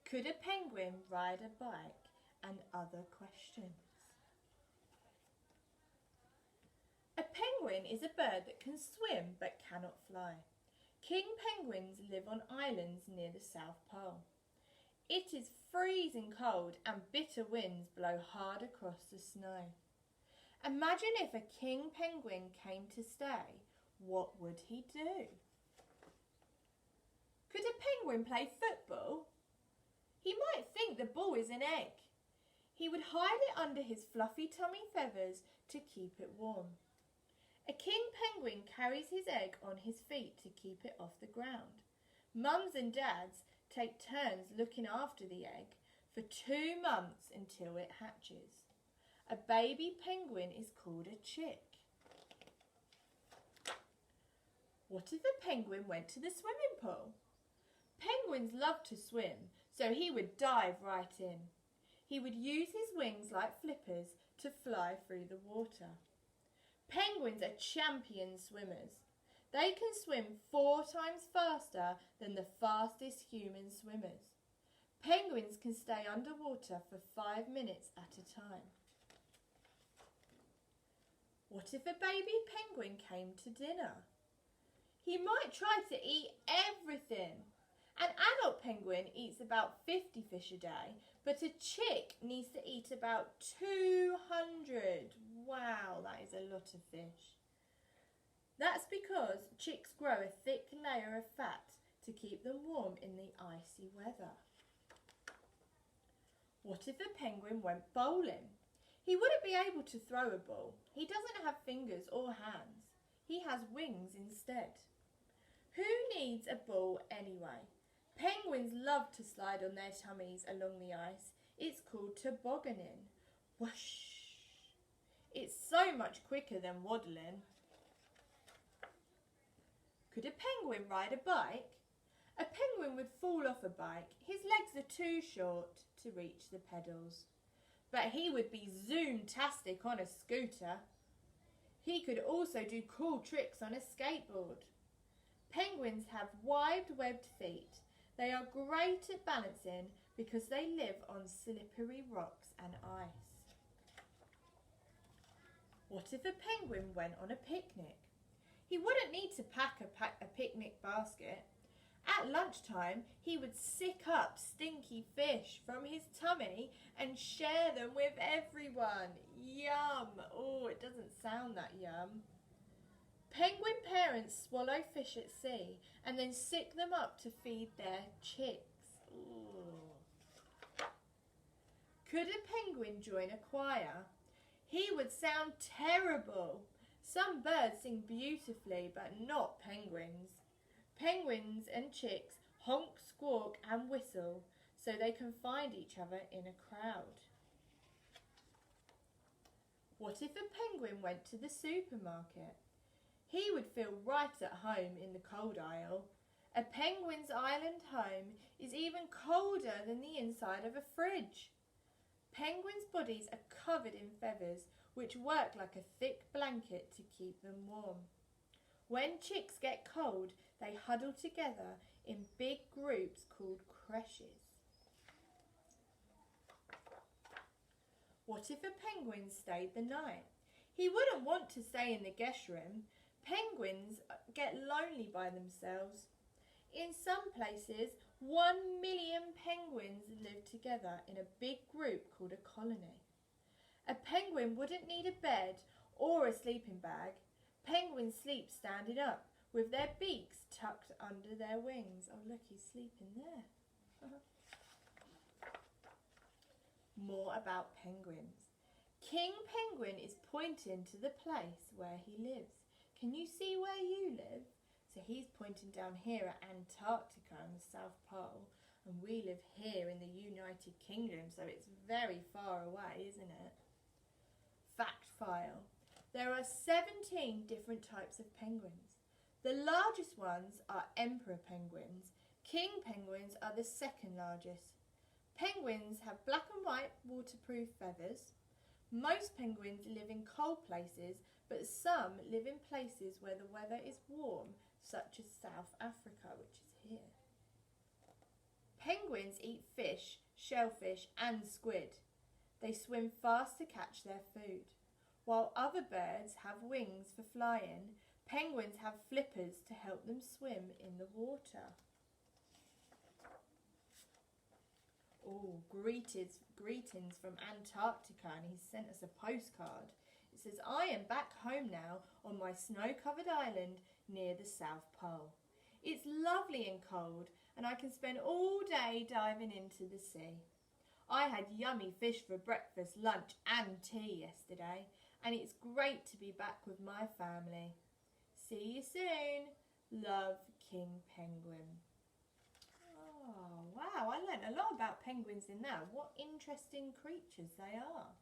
Could a penguin ride a bike? And other questions. A penguin is a bird that can swim but cannot fly. King penguins live on islands near the South Pole. It is freezing cold and bitter winds blow hard across the snow. Imagine if a king penguin came to stay, what would he do? Could a penguin play football? He might think the ball is an egg. He would hide it under his fluffy tummy feathers to keep it warm. A king penguin carries his egg on his feet to keep it off the ground. Mums and dads take turns looking after the egg for 2 months until it hatches. A baby penguin is called a chick. What if a penguin went to the swimming pool? Penguins love to swim, so he would dive right in. He would use his wings like flippers to fly through the water. Penguins are champion swimmers. They can swim 4 times faster than the fastest human swimmers. Penguins can stay underwater for 5 minutes at a time. What if a baby penguin came to dinner? He might try to eat everything. An adult penguin eats about 50 fish a day, but a chick needs to eat about 200. Wow, that is a lot of fish. That's because chicks grow a thick layer of fat to keep them warm in the icy weather. What if a penguin went bowling? He wouldn't be able to throw a ball. He doesn't have fingers or hands. He has wings instead. Who needs a ball anyway? Penguins love to slide on their tummies along the ice. It's called tobogganing. Whoosh! It's so much quicker than waddling. Could a penguin ride a bike? A penguin would fall off a bike. His legs are too short to reach the pedals. But he would be zoom-tastic on a scooter. He could also do cool tricks on a skateboard. Penguins have wide-webbed feet. They are great at balancing because they live on slippery rocks and ice. What if a penguin went on a picnic? He wouldn't need to pack a picnic basket. At lunchtime, he would sick up stinky fish from his tummy and share them with everyone. Yum! Oh, it doesn't sound that yum. Penguin parents swallow fish at sea and then sick them up to feed their chicks. Ooh. Could a penguin join a choir? He would sound terrible. Some birds sing beautifully, but not penguins. Penguins and chicks honk, squawk and whistle so they can find each other in a crowd. What if a penguin went to the supermarket? He would feel right at home in the cold aisle. A penguin's island home is even colder than the inside of a fridge. Penguins' bodies are covered in feathers which work like a thick blanket to keep them warm. When chicks get cold, they huddle together in big groups called creches. What if a penguin stayed the night? He wouldn't want to stay in the guest room. Penguins get lonely by themselves. In some places, 1 million penguins live together in a big group called a colony. A penguin wouldn't need a bed or a sleeping bag. Penguins sleep standing up with their beaks tucked under their wings. Oh, look, he's sleeping there. More about penguins. King Penguin is pointing to the place where he lives. Can you see where you live? So he's pointing down here at Antarctica in the South Pole, and we live here in the United Kingdom, so it's very far away, isn't it? Fact file. There are 17 different types of penguins. The largest ones are emperor penguins. King penguins are the second largest. Penguins have black and white waterproof feathers. Most penguins live in cold places, but some live in places where the weather is warm, such as South Africa, which is here. Penguins eat fish shellfish and squid. They swim fast to catch their food. While other birds have wings for flying, penguins have flippers to help them swim in the water. Oh, greetings from Antarctica, and he's sent us a postcard. It says, I am back home now on my snow-covered island near the South Pole. It's lovely and cold, and I can spend all day diving into the sea. I had yummy fish for breakfast, lunch and tea yesterday, and it's great to be back with my family. See you soon. Love, King Penguin. Oh, wow, I learned a lot about penguins in that. What interesting creatures they are.